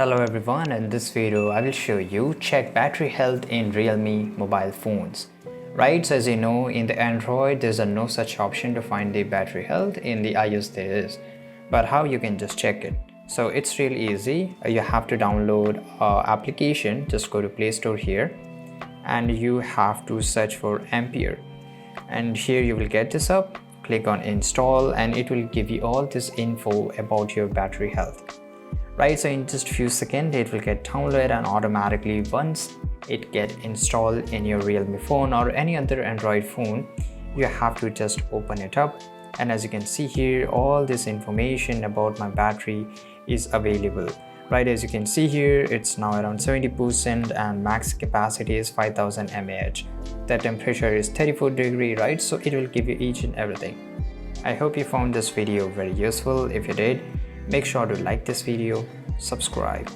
Hello everyone, in this video I will show you check battery health in RealMe mobile phones. Right, so as you know, in the Android there's no such option to find the battery health. In the iOS there is, but how you can just check it? So it's really easy. You have to download application. Just go to Play Store here and you have to search for Ampere, and here you will get this up. Click on install and it will give you all this info about your battery health. Right, so in just few seconds it will get downloaded, and automatically once it get installed in your RealMe phone or any other Android phone, you have to just open it up. And as you can see here, all this information about my battery is available. Right, as you can see here, it's now around 70% and max capacity is 5000 mAh. The temperature is 34 degree, right? So it will give you each and everything. I hope you found this video very useful. If you did, make sure to like this video, subscribe.